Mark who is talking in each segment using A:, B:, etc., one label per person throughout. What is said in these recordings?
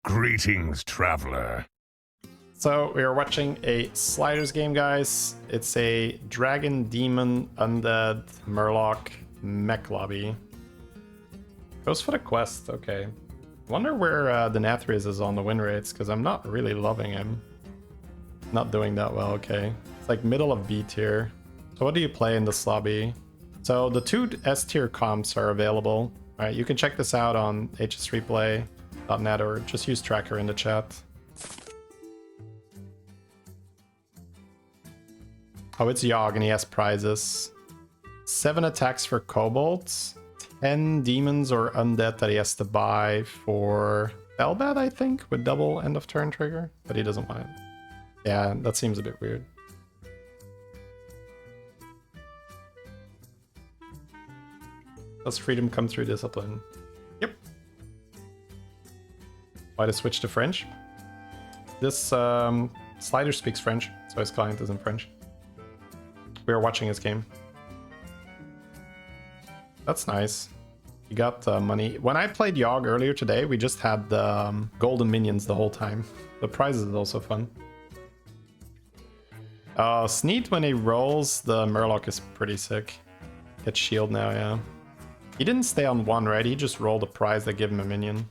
A: Greetings, traveler.
B: So we are watching a Sliders game, guys. It's a dragon, demon, undead, murloc, mech lobby. Goes for the quest, okay. Wonder where the Nathrius is on the win rates, because I'm not really loving him. Not doing that well, okay. It's like middle of B tier. So what do you play in this lobby? So the two S tier comps are available. All right, you can check this out on hsreplay.net or just use tracker in the chat. Oh, it's Yogg and he has prizes. 7 attacks for kobolds. 10 demons or undead that he has to buy for Spellbat, I think, with double end of turn trigger, but he doesn't want it. Yeah, that seems a bit weird. Does freedom come through discipline? Yep. Why to switch to French? This Slider speaks French, so his client is in French. We are watching his game. That's nice. You got money. When I played Yogg earlier today, we just had the golden minions the whole time. The prizes is also fun. Sneed, when he rolls, the murloc is pretty sick. Gets shield now, yeah. He didn't stay on one, right? He just rolled a prize that gave him a minion.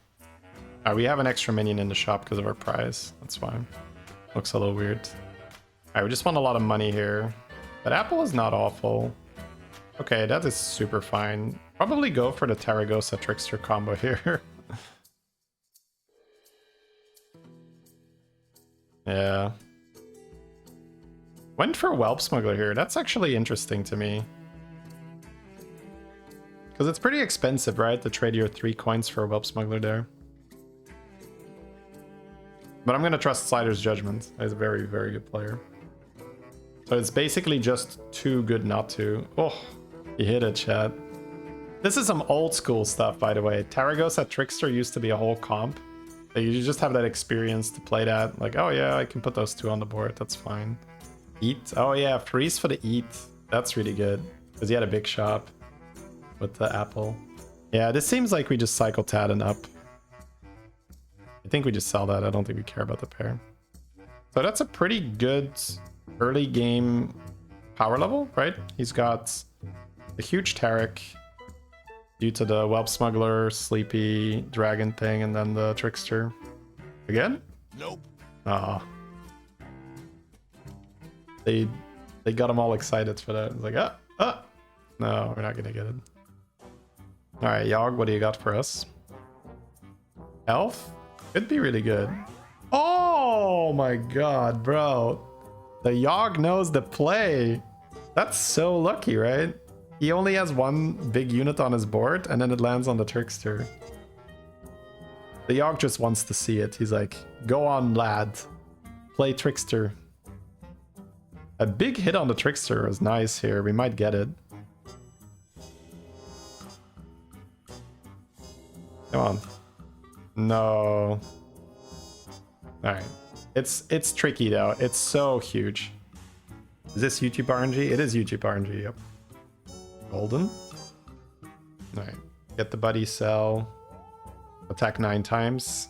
B: We have an extra minion in the shop because of our prize. That's fine. Looks a little weird. Alright, we just want a lot of money here. But Apple is not awful. Okay, that is super fine. Probably go for the Tarragosa Trickster combo here. Yeah. Went for Whelp Smuggler here. That's actually interesting to me. Because it's pretty expensive, right? To trade your 3 coins for a Whelp Smuggler there. But I'm going to trust Slider's judgment. He's a very, very good player. So it's basically just too good not to. Oh, he hit it, chat. This is some old school stuff, by the way. Tarragosa Trickster used to be a whole comp. So you just have that experience to play that. Like, oh yeah, I can put those 2 on the board. That's fine. Eat. Oh yeah, freeze for the eat. That's really good. Because he had a big shop with the apple. Yeah, this seems like we just cycle Tad and up. I think we just sell that. I don't think we care about the pair. So that's a pretty good early game power level, right? He's got a huge Tarek due to the Whelp Smuggler, Sleepy, Dragon thing, and then the Trickster. Again?
A: Nope.
B: Ah. They got him all excited for that. It's like, no, we're not gonna get it. All right, Yogg, what do you got for us? Elf? Could be really good. Oh my god, bro. The Yogg knows the play. That's so lucky, right? He only has 1 big unit on his board, and then it lands on the Trickster. The Yogg just wants to see it. He's like, go on, lad. Play Trickster. A big hit on the Trickster is nice here. We might get it. Come on. No. Alright. It's tricky though. It's so huge. Is this YouTube RNG? It is YouTube RNG, yep. Golden. Alright. Get the buddy cell. Attack 9 times.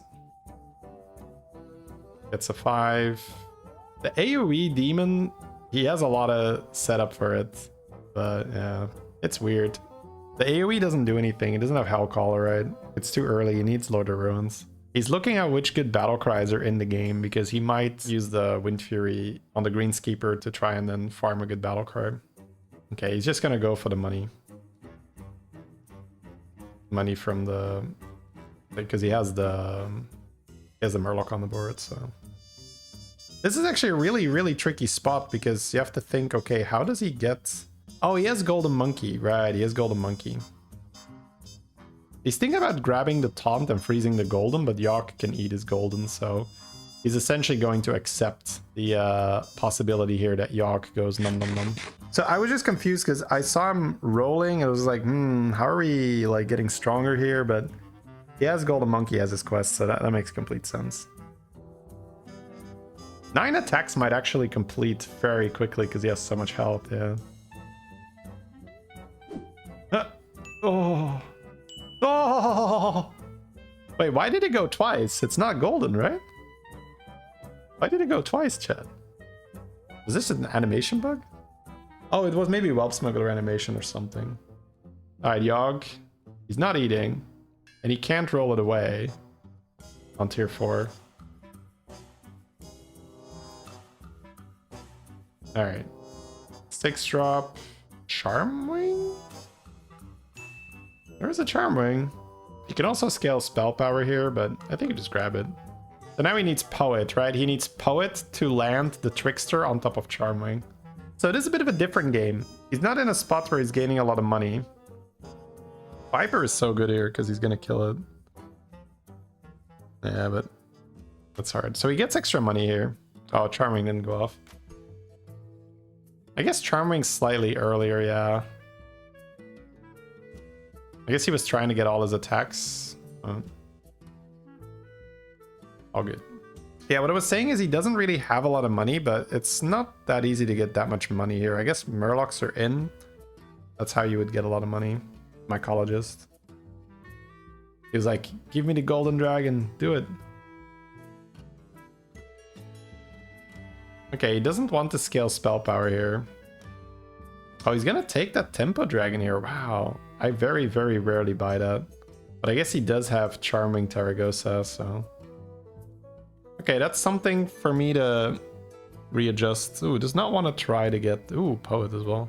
B: Gets a 5. The AoE demon, he has a lot of setup for it. But yeah, it's weird. The AoE doesn't do anything. It doesn't have Hellcaller, right? It's too early. He needs Lord of Ruins. He's looking at which good battle cries are in the game because he might use the Wind Fury on the Greenskeeper to try and then farm a good battle cry. Okay, he's just gonna go for the money. Money from the... because he has the Murloc on the board, so... This is actually a really, really tricky spot because you have to think, okay, how does he get... Oh, he has Golden Monkey. Right, he has Golden Monkey. He's thinking about grabbing the taunt and freezing the golden, but Yogg can eat his golden, so he's essentially going to accept the possibility here that Yogg goes num num num. So I was just confused because I saw him rolling and I was like, how are we like getting stronger here? But he has Golden Monkey as his quest, so that makes complete sense. 9 attacks might actually complete very quickly because he has so much health, yeah. Oh. Oh! Wait, why did it go twice? It's not golden, right? Why did it go twice, chat? Was this an animation bug? Oh, it was maybe Whelp Smuggler animation or something. Alright, Yogg. He's not eating. And he can't roll it away on tier 4. Alright. 6 drop. Charmwing? There's a Charmwing. You can also scale spell power here, but I think you just grab it. So now he needs Poet, right? He needs Poet to land the Trickster on top of Charmwing. So it is a bit of a different game. He's not in a spot where he's gaining a lot of money. Viper is so good here because he's going to kill it. Yeah, but that's hard. So he gets extra money here. Oh, Charmwing didn't go off. I guess Charmwing's slightly earlier, yeah. I guess he was trying to get all his attacks. All good. Yeah, what I was saying is he doesn't really have a lot of money, but it's not that easy to get that much money here. I guess Murlocs are in. That's how you would get a lot of money. Mycologist. He was like, give me the golden dragon, do it. Okay, he doesn't want to scale spell power here. Oh, he's gonna take that tempo dragon here. Wow. I very, very rarely buy that. But I guess he does have Charming Taragosa, so... Okay, that's something for me to readjust. Ooh, does not want to try to get... Ooh, Poet as well.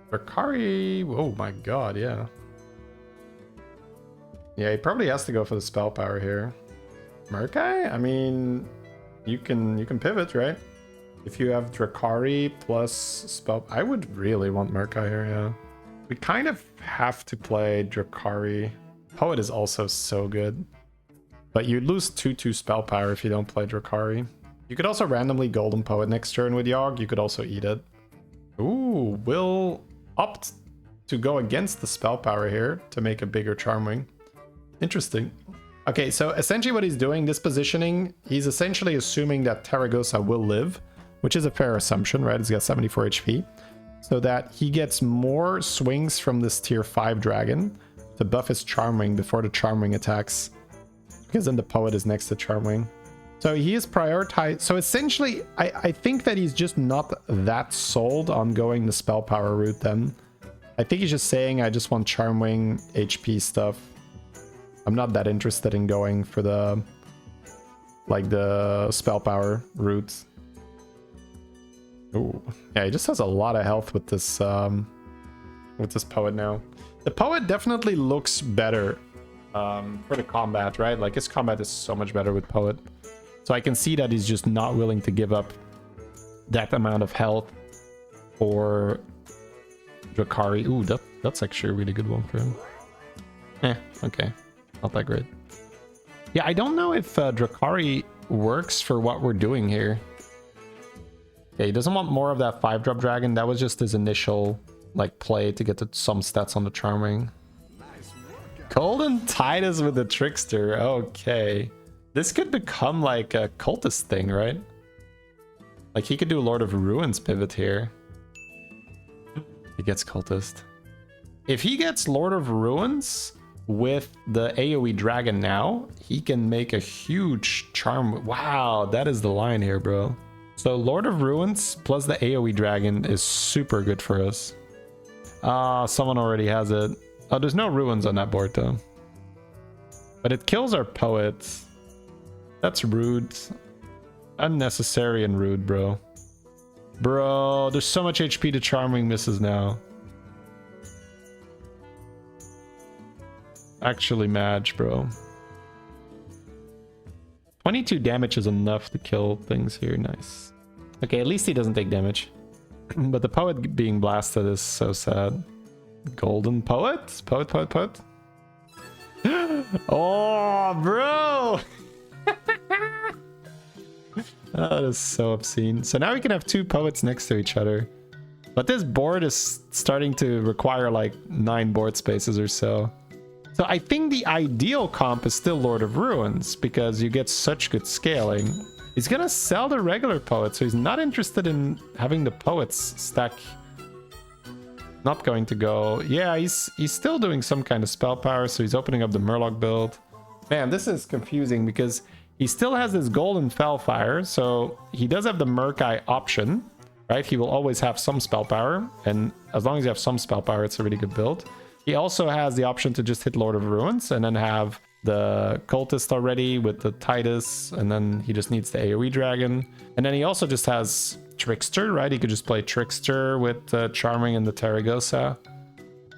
B: Drakari... Oh my god, yeah. Yeah, he probably has to go for the spell power here. Murkai? I mean, you can pivot, right? If you have Drakari plus spell... I would really want Murkai here, yeah. We kind of have to play Drakari. Poet is also so good. But you lose 2/2 spell power if you don't play Drakari. You could also randomly Golden Poet next turn with Yogg. You could also eat it. Ooh, will opt to go against the spell power here to make a bigger Charmwing. Interesting. Okay, so essentially what he's doing, this positioning, he's essentially assuming that Taragosa will live, which is a fair assumption, right? He's got 74 HP. So that he gets more swings from this tier 5 dragon to buff his Charmwing before the Charmwing attacks. Because then the Poet is next to Charmwing. So he is prioritized. So essentially, I think that he's just not that sold on going the spell power route then. I think he's just saying, I just want Charmwing HP stuff. I'm not that interested in going for the, like, the spell power route. Ooh. Yeah, he just has a lot of health with this Poet now. The Poet definitely looks better for the combat, right? Like, his combat is so much better with Poet. So I can see that he's just not willing to give up that amount of health for Drakari. Ooh, that's actually a really good one for him. Okay. Not that great. Yeah, I don't know if Drakari works for what we're doing here. Yeah, he doesn't want more of that 5-drop dragon. That was just his initial, like, play to get some stats on the Charmwing. Golden Titus with the Trickster. Okay. This could become like a cultist thing, right? Like, he could do Lord of Ruins pivot here. He gets cultist. If he gets Lord of Ruins with the AoE dragon now, he can make a huge charm. Wow, that is the line here, bro. So Lord of Ruins plus the AoE dragon is super good for us. Someone already has it. Oh, there's no ruins on that board though. But it kills our Poet. That's rude. Unnecessary and rude, bro. Bro, there's so much HP to Charmwing misses now. Actually match, bro. 22 damage is enough to kill things here. Nice. Okay, at least he doesn't take damage. But the Poet being blasted is so sad. Golden Poet? Poet? Oh, bro! That is so obscene. So now we can have 2 Poets next to each other. But this board is starting to require like 9 board spaces or so. So I think the ideal comp is still Lord of Ruins, because you get such good scaling. He's gonna sell the regular Poet, so he's not interested in having the Poets stack. Not going to go. Yeah, he's still doing some kind of spell power, so he's opening up the Murloc build. Man, this is confusing because he still has his golden Fellfire, so he does have the Murkai option, right? He will always have some spell power, and as long as you have some spell power, it's a really good build. He also has the option to just hit Lord of Ruins and then have the Cultist already with the Titus, and then he just needs the AoE Dragon. And then he also just has Trickster, right? He could just play Trickster with Charming and the Terragosa.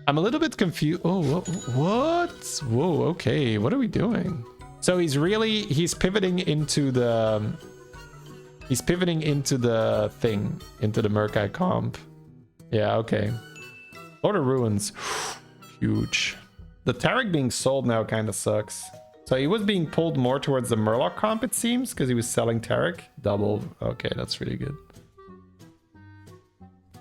B: I'm a little bit confused. Oh, what? Whoa, okay. What are we doing? So he's pivoting into the... He's pivoting into the thing, into the Murkai comp. Yeah, okay. Lord of Ruins. Huge. The Tarek being sold now kind of sucks. So he was being pulled more towards the Murloc comp, it seems, because he was selling Tarek. Double. Okay, that's really good.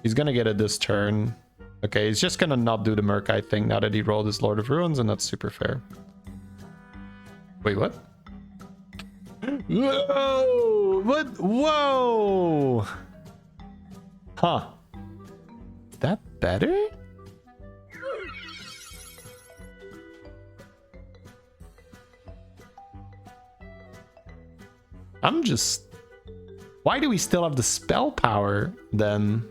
B: He's going to get it this turn. Okay, he's just going to not do the Murkai thing now that he rolled his Lord of Ruins, and that's super fair. Wait, what? Whoa! What? Whoa! Huh. Is that better? I'm just... Why do we still have the spell power, then?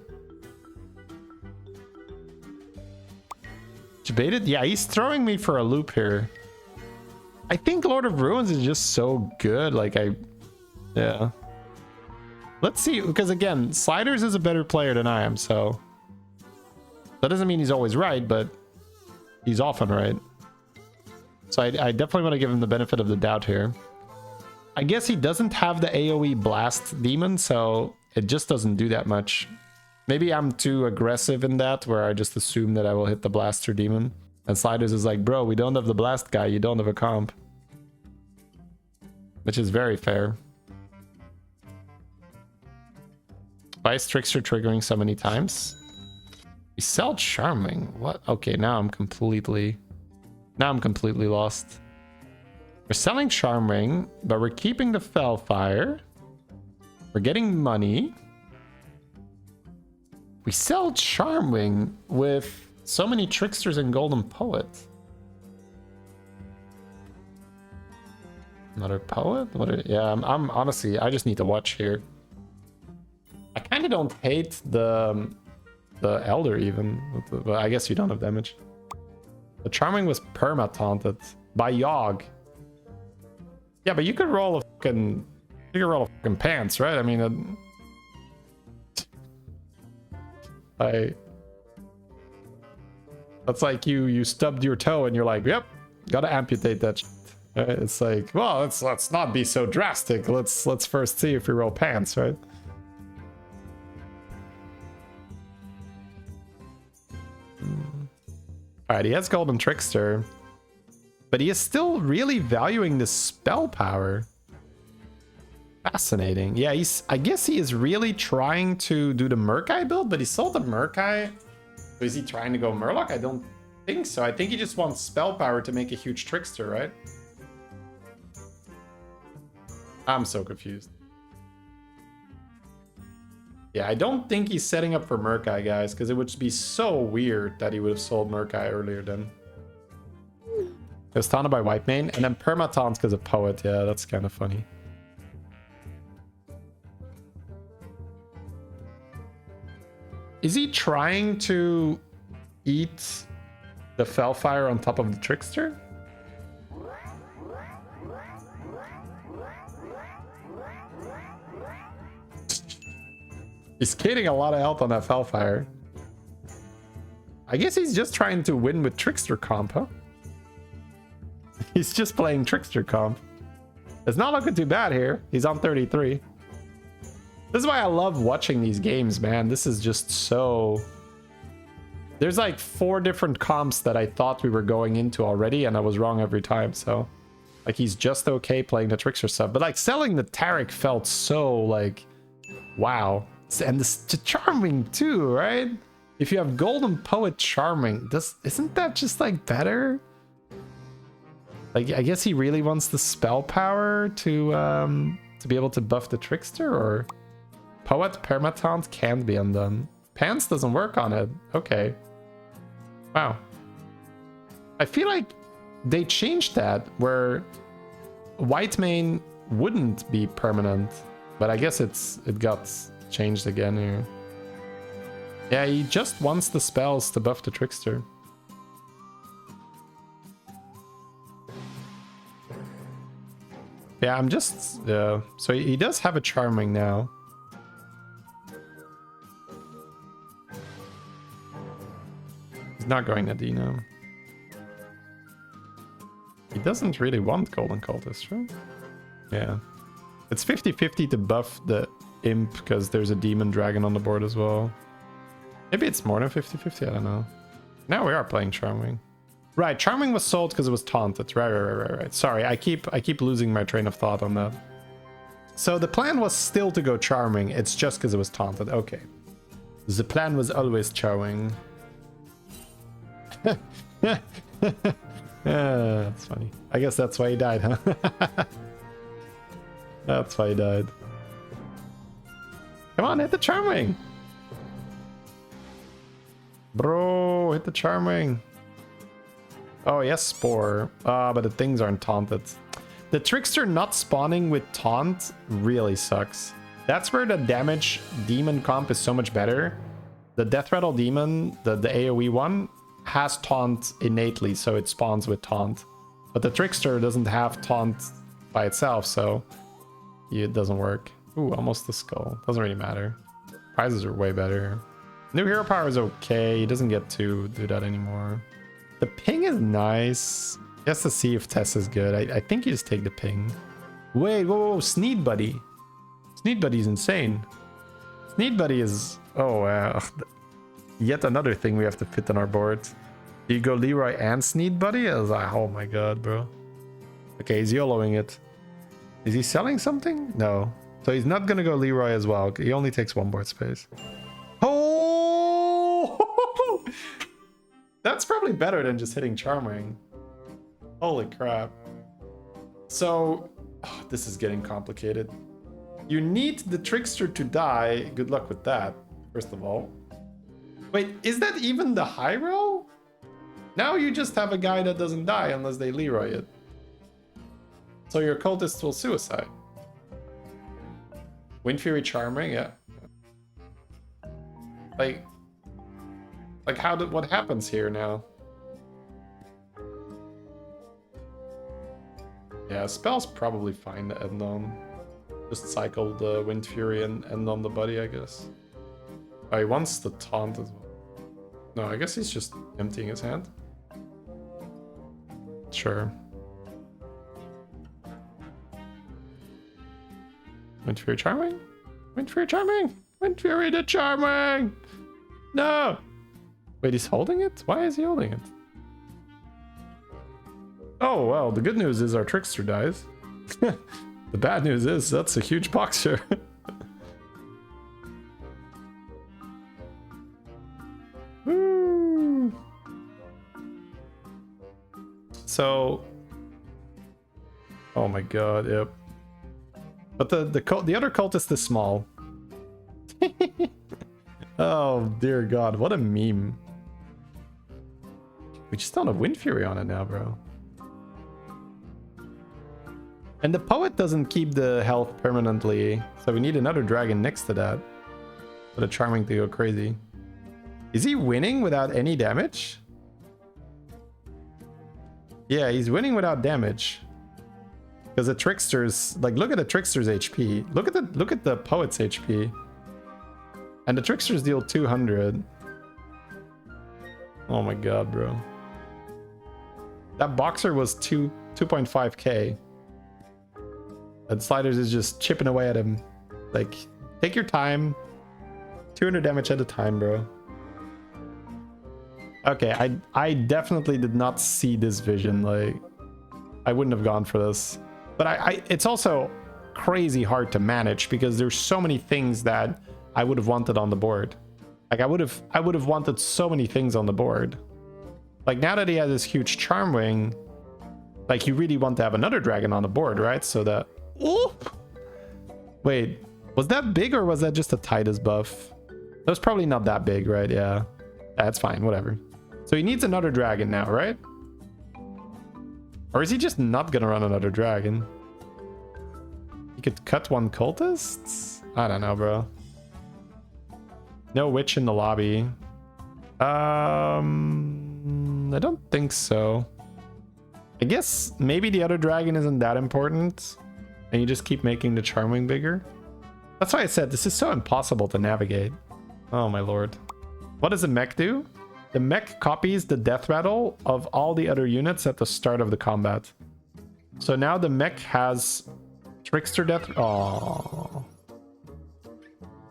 B: Debated? Yeah, he's throwing me for a loop here. I think Lord of Ruins is just so good. Like, yeah. Let's see, because again, Sliders is a better player than I am, so... That doesn't mean he's always right, but he's often right. So I definitely want to give him the benefit of the doubt here. I guess he doesn't have the AoE Blast Demon, so it just doesn't do that much. Maybe I'm too aggressive in that, where I just assume that I will hit the Blaster Demon. And Sliders is like, bro, we don't have the Blast guy, you don't have a comp. Which is very fair. Why is Trickster triggering so many times? We sell Charming. What? Okay, now I'm completely lost. We're selling Charming, but we're keeping the Fellfire. We're getting money. We sell Charming with so many Tricksters and Golden Poet. Another Poet? Yeah, I'm honestly, I just need to watch here. I kind of don't hate the Elder even, but I guess you don't have damage. The Charming was perma-taunted by Yogg. Yeah, but you could roll a fucking pants, right? I mean, that's like you stubbed your toe and you're like, yep, gotta amputate that shit. Right? It's like, well, let's not be so drastic. Let's first see if we roll pants, right? All right, he has Golden Trickster, but he is still really valuing the spell power. Fascinating. Yeah, I guess he is really trying to do the Murkai build, but he sold the Murkai. Is he trying to go Murloc? I don't think so. I think he just wants spell power to make a huge Trickster, right? I'm so confused. Yeah, I don't think he's setting up for Murkai, guys, because it would be so weird that he would have sold Murkai earlier then. It was taunted by Whitemane, and then perma-taunts because of Poet. Yeah, that's kind of funny. Is he trying to eat the Fellfire on top of the Trickster? He's getting a lot of health on that Fellfire. I guess he's just trying to win with Trickster comp, huh? He's just playing Trickster comp. It's not looking too bad here. He's on 33. This is why I love watching these games, man. This is just so... There's like 4 different comps that I thought we were going into already, and I was wrong every time, so... Like, he's just okay playing the Trickster stuff. But like, selling the Tarek felt so like... Wow. And the Charming too, right? If you have Golden Poet Charming, isn't that just like better? Like, I guess he really wants the spell power to be able to buff the Trickster, or Poet permataunt can't be undone. Pants doesn't work on it. Okay. Wow. I feel like they changed that where white main wouldn't be permanent, but I guess it got changed again here. Yeah, he just wants the spells to buff the Trickster. Yeah, I'm just... so he does have a Charming now. He's not going to D now. He doesn't really want Golden Cultist, right? Yeah. It's 50-50 to buff the Imp because there's a Demon Dragon on the board as well. Maybe it's more than 50-50, I don't know. Now we are playing Charming. Right, Charming was sold because it was taunted. Right. Sorry, I keep losing my train of thought on that. So the plan was still to go Charming, it's just because it was taunted. Okay. The plan was always Charming. That's funny. I guess that's why he died, huh? That's why he died. Come on, hit the Charming! Bro, hit the Charming. Oh, yes, Spore. But the things aren't taunted. The Trickster not spawning with taunt really sucks. That's where the damage demon comp is so much better. The Death Rattle demon, the AoE one, has taunt innately, so it spawns with taunt. But the Trickster doesn't have taunt by itself, so it doesn't work. Ooh, almost the skull. Doesn't really matter. Prizes are way better. New hero power is okay. He doesn't get to do that anymore. The ping is nice. Just to see if Tess is good. I think you just take the ping. Wait, whoa, Sneedbuddy. Sneedbuddy's insane. Sneedbuddy is... Oh, yet another thing we have to fit on our board. Do you go Leroy and Sneedbuddy? I was like, oh my god, bro. Okay, he's YOLOing it. Is he selling something? No. So he's not gonna go Leroy as well. He only takes one board space. Oh! That's probably better than just hitting Charming. Holy crap. So, this is getting complicated. You need the Trickster to die. Good luck with that, first of all. Wait, is that even the high roll? Now you just have a guy that doesn't die unless they Leroy it. So your cultists will suicide. Wind Fury Charming, yeah. Like what happens here now? Yeah, spell's probably fine to end on. Just cycle the Wind Fury and end on the buddy, I guess. Oh, he wants the taunt as well. No, I guess he's just emptying his hand. Sure. Wind Fury Charming? Wind Fury Charming! Wind Fury the Charming! No! Wait, he's holding it? Why is he holding it? Oh, well, the good news is our Trickster dies. The bad news is that's a huge boxer. Woo! So... Oh my god, yep. But the other cultist is small. Oh dear god, what a meme. We just don't have Wind Fury on it now, bro. And the Poet doesn't keep the health permanently, so we need another dragon next to that for the Charming to go crazy. Is he winning without any damage? Yeah, he's winning without damage. Because the Trickster's, like, look at the Trickster's HP. Look at the Poet's HP. And the Tricksters deal 200. Oh my god, bro. That Boxer was 2.5k. And Slyders is just chipping away at him. Like, take your time. 200 damage at a time, bro. Okay, I definitely did not see this vision. Like, I wouldn't have gone for this. But it's also crazy hard to manage because there's so many things that I would have wanted on the board. Like, I would have wanted so many things on the board. Like, now that he has this huge Charmwing, like, you really want to have another dragon on the board, right? So that... Oop! Wait, was that big or was that just a Titus buff? That was probably not that big, right? Yeah. That's fine, whatever. So he needs another dragon now, right? Or is he just not gonna run another dragon? could cut one cultist? I don't know, bro. No witch in the lobby. I don't think so. I guess maybe the other dragon isn't that important. And you just keep making the Charmwing bigger. That's why I said this is so impossible to navigate. Oh my lord. What does the mech do? The mech copies the death rattle of all the other units at the start of the combat. So now the mech has Trickster death. Oh.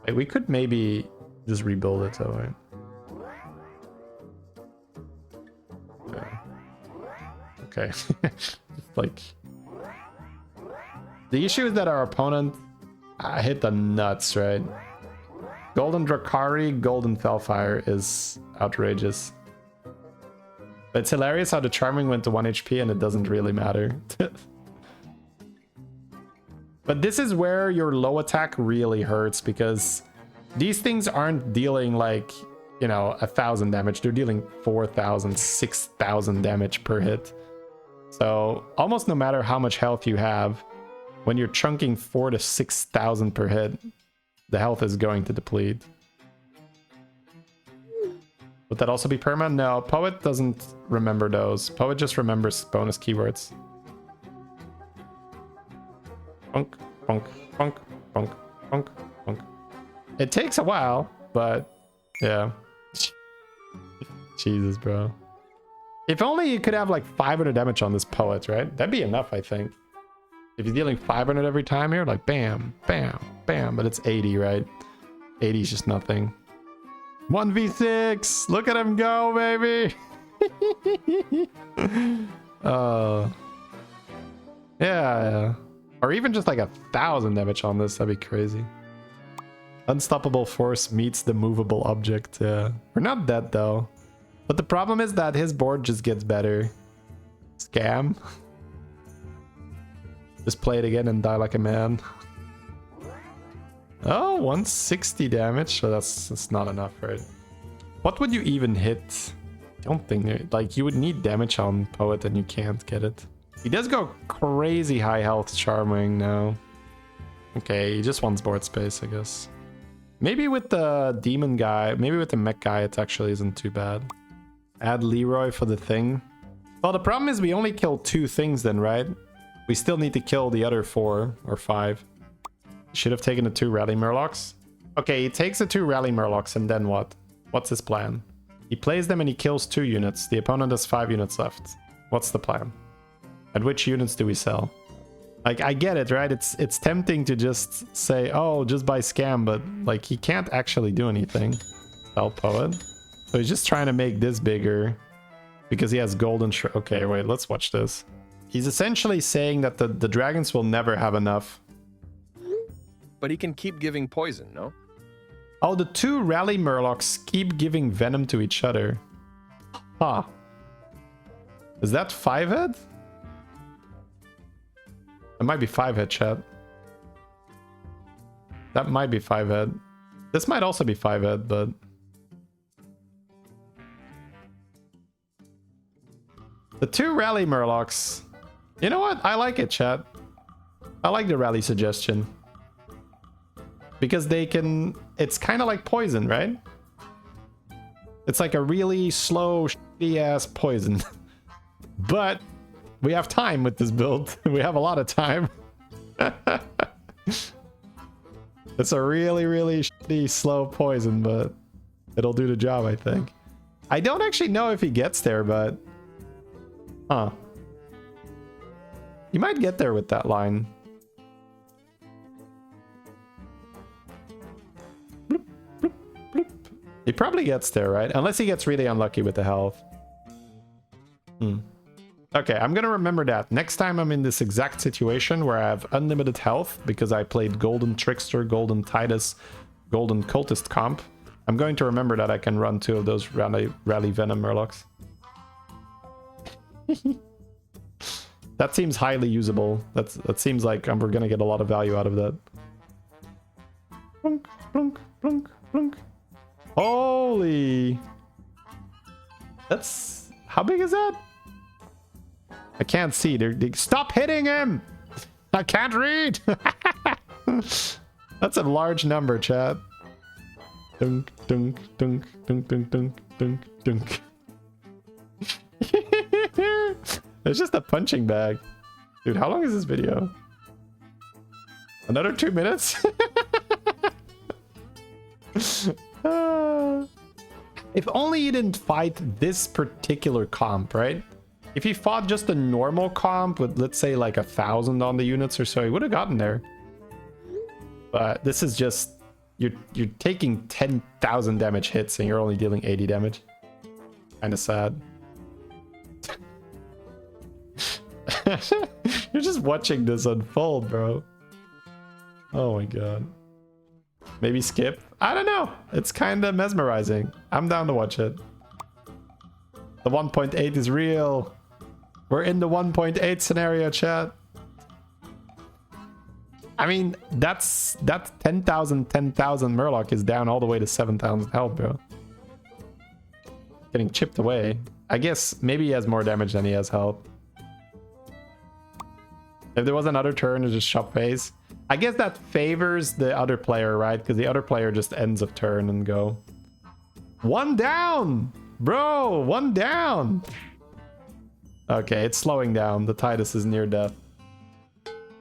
B: Wait, we could maybe just rebuild it though, right? Okay. Like, the issue is that our opponent hit the nuts, right? Golden Drakari, Golden Felfire is outrageous. But it's hilarious how the Charming went to 1 HP and it doesn't really matter. But this is where your low attack really hurts, because these things aren't dealing like, you know, 1,000 damage. They're dealing 4,000, 6,000 damage per hit. So almost no matter how much health you have, when you're chunking 4,000 to 6,000 per hit, the health is going to deplete. Would that also be perma? No, Poet doesn't remember those. Poet just remembers bonus keywords. Punk, punk, punk, punk, punk, punk. It takes a while, but yeah. Jesus, bro. If only you could have like 500 damage on this Poet, right? That'd be enough, I think. If you're dealing 500 every time here, like bam, bam, bam, but it's 80, right? 80 is just nothing. 1v6! Look at him go, baby! Yeah. Or even just like 1,000 damage on this, that'd be crazy. Unstoppable force meets the movable object. Yeah. We're not dead though. But the problem is that his board just gets better. Scam. Just play it again and die like a man. Oh, 160 damage. So that's not enough, right? What would you even hit? I don't think like you would need damage on Poet and you can't get it. He does go crazy high health Charmwing now. Okay, he just wants board space, I guess. Maybe with the demon guy, maybe with the mech guy, it actually isn't too bad. Add Leroy for the thing. Well, the problem is we only killed 2 things then, right? We still need to kill the other 4 or 5. Should have taken the 2 Rally Murlocs. Okay, he takes the 2 Rally Murlocs and then what? What's his plan? He plays them and he kills 2 units. The opponent has 5 units left. What's the plan? And which units do we sell? Like, I get it, right? It's tempting to just say, oh, just buy scam, but like he can't actually do anything. Sell Poet. So he's just trying to make this bigger because he has golden. Okay, wait, let's watch this. He's essentially saying that the dragons will never have enough.
C: But he can keep giving poison, no?
B: Oh, the 2 Rally Murlocs keep giving venom to each other. Huh. Is that 5-head? It might be 5-head, chat. That might be 5-head. This might also be 5-head, but... The 2 Rally Murlocs. You know what? I like it, chat. I like the rally suggestion. Because they can... It's kind of like poison, right? It's like a really slow, shitty-ass poison. But we have time with this build. We have a lot of time. It's a really, really shitty, slow poison, but it'll do the job, I think. I don't actually know if he gets there, but... Huh. You might get there with that line. Bloop, bloop, bloop. He probably gets there, right? Unless he gets really unlucky with the health. Okay, I'm gonna remember that. Next time I'm in this exact situation where I have unlimited health because I played Golden Trickster, Golden Titus, Golden Cultist comp, I'm going to remember that I can run 2 of those Rally Venom Murlocs. That seems highly usable. That seems like we're gonna get a lot of value out of that. Plunk, plunk, plunk, plunk. Holy! That's... How big is that? I can't see. Stop hitting him! I can't read! That's a large number, chat. Dunk, dunk, dunk, dunk, dunk, dunk, dunk, dunk. It's just a punching bag. Dude, how long is this video? Another 2 minutes? If only you didn't fight this particular comp, right? If you fought just a normal comp with, let's say, like 1,000 on the units or so, you would have gotten there. But this is just... You're taking 10,000 damage hits and you're only dealing 80 damage. Kinda sad. You're just watching this unfold, bro. Oh my god. Maybe skip? I don't know. It's kind of mesmerizing. I'm down to watch it. The 1.8 is real. We're in the 1.8 scenario, chat. I mean, that's 10,000 Murloc is down all the way to 7,000 health, bro. Getting chipped away. I guess maybe he has more damage than he has health. If there was another turn, it's just shop phase. I guess that favors the other player, right? Because the other player just ends of turn and go. One down! Bro, one down! Okay, it's slowing down. The Titus is near death.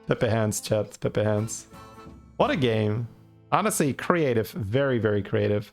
B: Pepe hands, chat. Pepe hands. What a game. Honestly, creative. Very, very creative.